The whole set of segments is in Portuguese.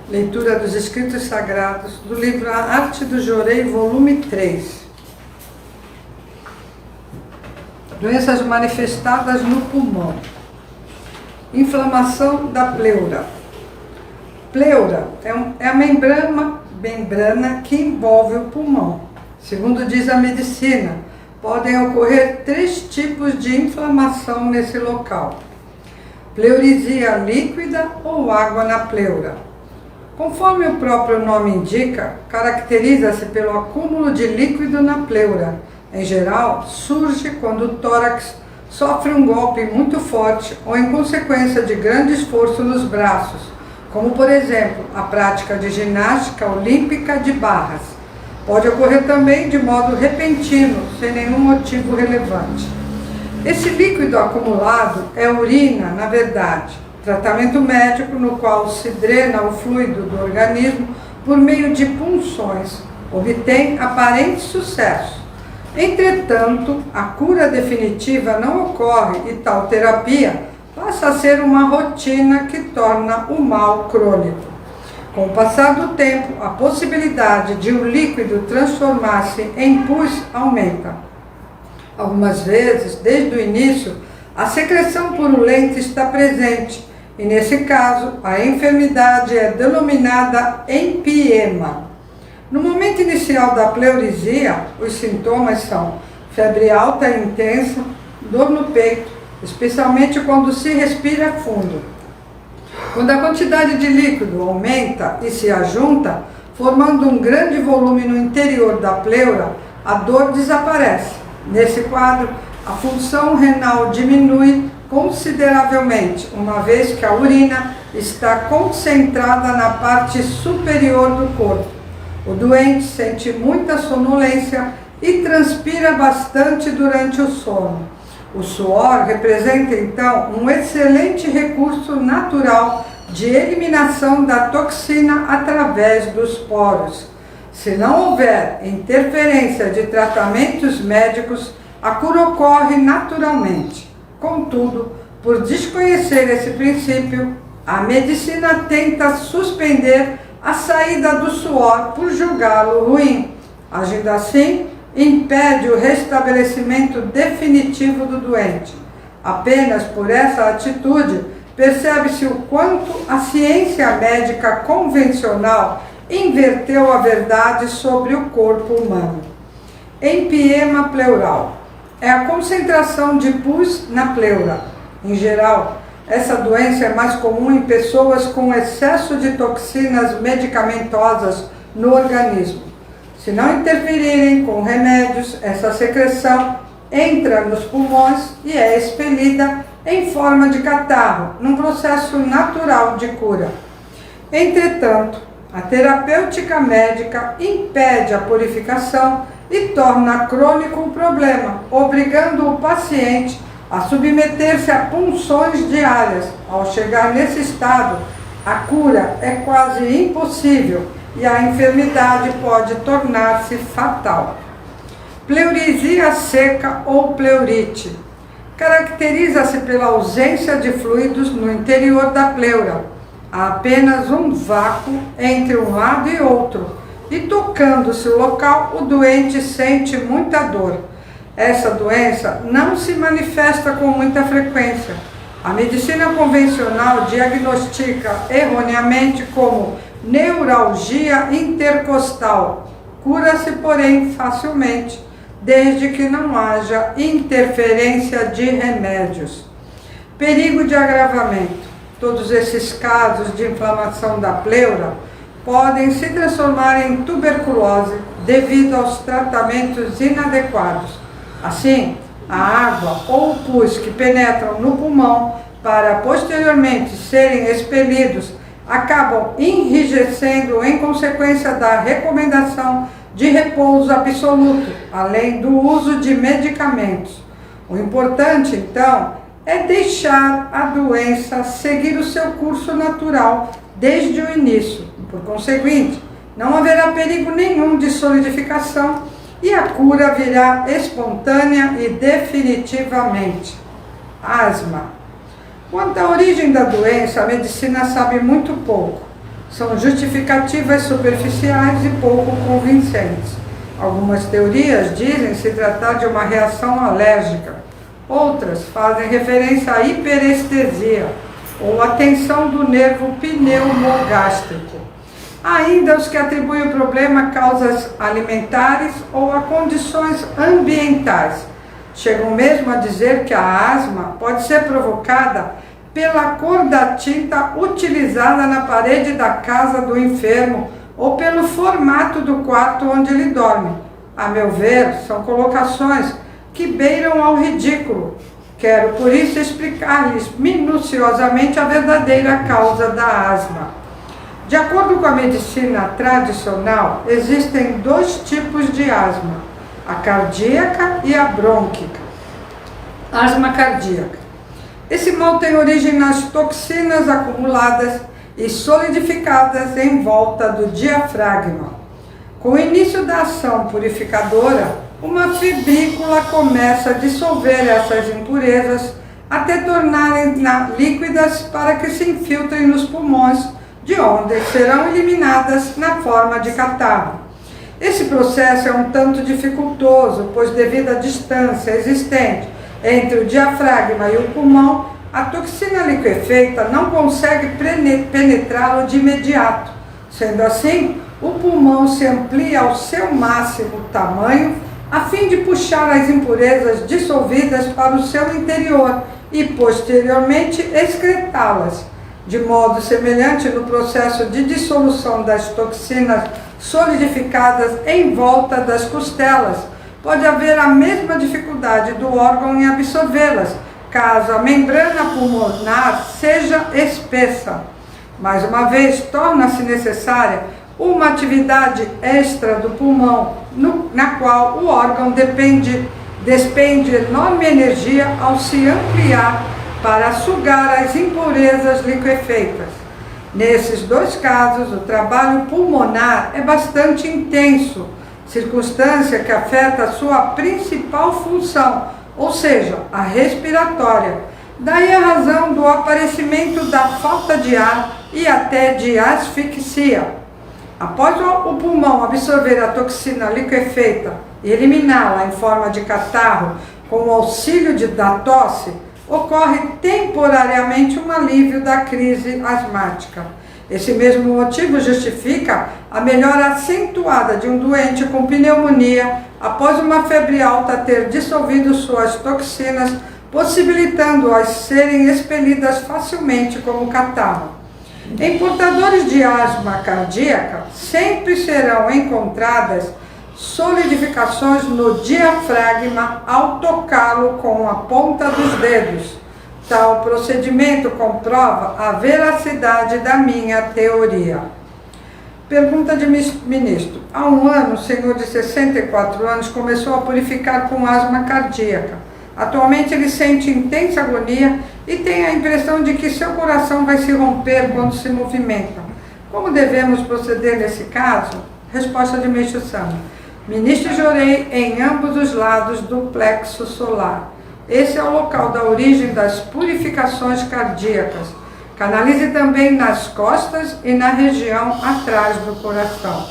Leitura dos Escritos Sagrados, do livro A Arte do Jorei, volume 3. Doenças manifestadas no pulmão. Inflamação da pleura. Pleura é a membrana que envolve o pulmão. Segundo diz a medicina, podem ocorrer 3 tipos de inflamação nesse local: pleurisia líquida ou água na pleura. Conforme o próprio nome indica, caracteriza-se pelo acúmulo de líquido na pleura. Em geral, surge quando o tórax sofre um golpe muito forte ou em consequência de grande esforço nos braços, como por exemplo a prática de ginástica olímpica de barras. Pode ocorrer também de modo repentino, sem nenhum motivo relevante. Esse líquido acumulado é urina, na verdade. Tratamento médico no qual se drena o fluido do organismo por meio de punções obtém aparente sucesso. Entretanto, a cura definitiva não ocorre e tal terapia passa a ser uma rotina que torna o mal crônico. Com o passar do tempo, a possibilidade de o líquido transformar-se em pus aumenta. Algumas vezes, desde o início, a secreção purulenta está presente e, nesse caso, a enfermidade é denominada empiema. No momento inicial da pleurisia, os sintomas são febre alta e intensa, dor no peito, especialmente quando se respira fundo. Quando a quantidade de líquido aumenta e se ajunta, formando um grande volume no interior da pleura, a dor desaparece. Nesse quadro, a função renal diminui consideravelmente, uma vez que a urina está concentrada na parte superior do corpo. O doente sente muita sonolência e transpira bastante durante o sono. O suor representa, então, um excelente recurso natural de eliminação da toxina através dos poros. Se não houver interferência de tratamentos médicos, a cura ocorre naturalmente. Contudo, por desconhecer esse princípio, a medicina tenta suspender a saída do suor por julgá-lo ruim. Agindo assim, impede o restabelecimento definitivo do doente. Apenas por essa atitude, percebe-se o quanto a ciência médica convencional inverteu a verdade sobre o corpo humano. Empiema pleural é a concentração de pus na pleura. Em geral, essa doença é mais comum em pessoas com excesso de toxinas medicamentosas no organismo. Se não interferirem com remédios, essa secreção entra nos pulmões e é expelida em forma de catarro, num processo natural de cura. Entretanto, a terapêutica médica impede a purificação e torna crônico o problema, obrigando o paciente a submeter-se a punções diárias. Ao chegar nesse estado, a cura é quase impossível e a enfermidade pode tornar-se fatal. Pleurisia seca ou pleurite caracteriza-se pela ausência de fluidos no interior da pleura. Há apenas um vácuo entre um lado e outro, e tocando-se o local, o doente sente muita dor. Essa doença não se manifesta com muita frequência. A medicina convencional diagnostica erroneamente como neuralgia intercostal. Cura-se, porém, facilmente, desde que não haja interferência de remédios. Perigo de agravamento. Todos esses casos de inflamação da pleura podem se transformar em tuberculose devido aos tratamentos inadequados. Assim, a água ou o pus que penetram no pulmão para posteriormente serem expelidos acabam enrijecendo em consequência da recomendação de repouso absoluto, além do uso de medicamentos. O importante, então, é deixar a doença seguir o seu curso natural desde o início. Por conseguinte, não haverá perigo nenhum de solidificação e a cura virá espontânea e definitivamente. Asma. Quanto à origem da doença, a medicina sabe muito pouco. são justificativas superficiais e pouco convincentes. Algumas teorias dizem se tratar de uma reação alérgica. Outras fazem referência à hiperestesia ou à tensão do nervo pneumogástrico. Há ainda os que atribuem o problema a causas alimentares ou a condições ambientais. Chegam mesmo a dizer que a asma pode ser provocada pela cor da tinta utilizada na parede da casa do enfermo ou pelo formato do quarto onde ele dorme. A meu ver, são colocações que beiram ao ridículo. Quero, por isso, explicar-lhes minuciosamente a verdadeira causa da asma. De acordo com a medicina tradicional, existem dois tipos de asma, a cardíaca e a brônquica. Asma cardíaca. Esse mal tem origem nas toxinas acumuladas e solidificadas em volta do diafragma. Com o início da ação purificadora, uma fibrícula começa a dissolver essas impurezas até tornarem líquidas para que se infiltrem nos pulmões, de onde serão eliminadas na forma de catarro. Esse processo é um tanto dificultoso, pois devido à distância existente entre o diafragma e o pulmão, a toxina liquefeita não consegue penetrá-lo de imediato. Sendo assim, o pulmão se amplia ao seu máximo tamanho a fim de puxar as impurezas dissolvidas para o seu interior e, posteriormente, excretá-las. De modo semelhante no processo de dissolução das toxinas solidificadas em volta das costelas, pode haver a mesma dificuldade do órgão em absorvê-las, caso a membrana pulmonar seja espessa. Mais uma vez, torna-se necessária uma atividade extra do pulmão, na qual o órgão despende enorme energia ao se ampliar para sugar as impurezas liquefeitas. Nesses dois casos, o trabalho pulmonar é bastante intenso, circunstância que afeta a sua principal função, ou seja, a respiratória. Daí a razão do aparecimento da falta de ar e até de asfixia. Após o pulmão absorver a toxina liquefeita e eliminá-la em forma de catarro com o auxílio da tosse, ocorre temporariamente um alívio da crise asmática. Esse mesmo motivo justifica a melhora acentuada de um doente com pneumonia após uma febre alta ter dissolvido suas toxinas, possibilitando-as serem expelidas facilmente como catarro. Em portadores de asma cardíaca, sempre serão encontradas solidificações no diafragma ao tocá-lo com a ponta dos dedos. Tal procedimento comprova a veracidade da minha teoria. Pergunta de ministro. Há um ano, o senhor de 64 anos começou a purificar com asma cardíaca. Atualmente ele sente intensa agonia e tem a impressão de que seu coração vai se romper quando se movimenta. Como devemos proceder nesse caso? Resposta de Meixo-sama. Ministro, jorei em ambos os lados do plexo solar. Esse é o local da origem das purificações cardíacas. Canalize também nas costas e na região atrás do coração.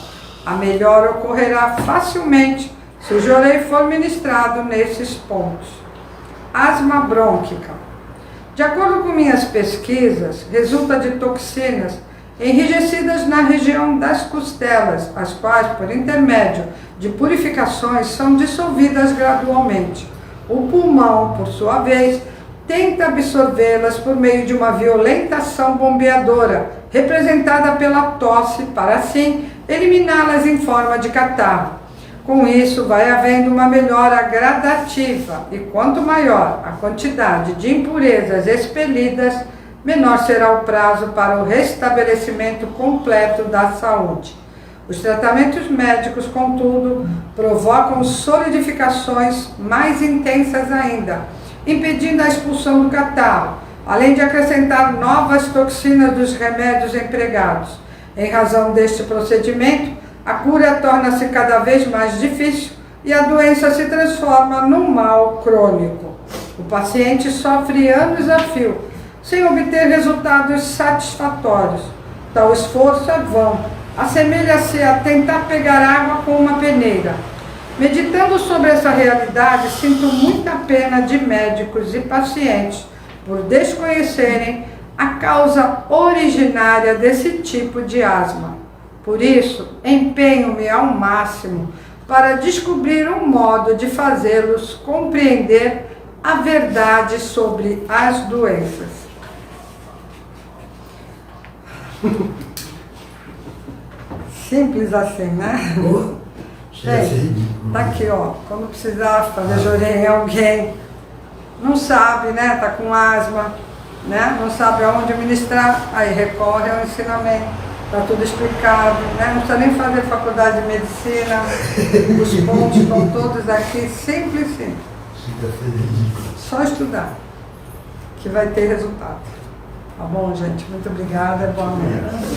A melhora ocorrerá facilmente se o jorei for ministrado nesses pontos. Asma brônquica. De acordo com minhas pesquisas, resulta de toxinas enrijecidas na região das costelas, as quais, por intermédio de purificações, são dissolvidas gradualmente. O pulmão, por sua vez, tenta absorvê-las por meio de uma violenta ação bombeadora, representada pela tosse, para assim eliminá-las em forma de catarro. Com isso, vai havendo uma melhora gradativa, e quanto maior a quantidade de impurezas expelidas, menor será o prazo para o restabelecimento completo da saúde. Os tratamentos médicos, contudo, provocam solidificações mais intensas ainda, impedindo a expulsão do catarro, além de acrescentar novas toxinas dos remédios empregados. Em razão deste procedimento, a cura torna-se cada vez mais difícil e a doença se transforma num mal crônico. O paciente sofre anos a fio, sem obter resultados satisfatórios. Tal esforço é vão. Assemelha-se a tentar pegar água com uma peneira. Meditando sobre essa realidade, sinto muita pena de médicos e pacientes por desconhecerem a causa originária desse tipo de asma. Por isso, empenho-me ao máximo para descobrir um modo de fazê-los compreender a verdade sobre as doenças. Simples assim, né? Gente, tá aqui, ó. Quando precisar fazer jorei em alguém, não sabe, né? Tá com asma, né? Não sabe aonde ministrar, aí recorre ao ensinamento. Tá tudo explicado, né? Não precisa nem fazer faculdade de medicina. Os pontos estão todos aqui, simples, simples. Só estudar, que vai ter resultado. Tá bom, gente? Muito obrigada. Boa noite.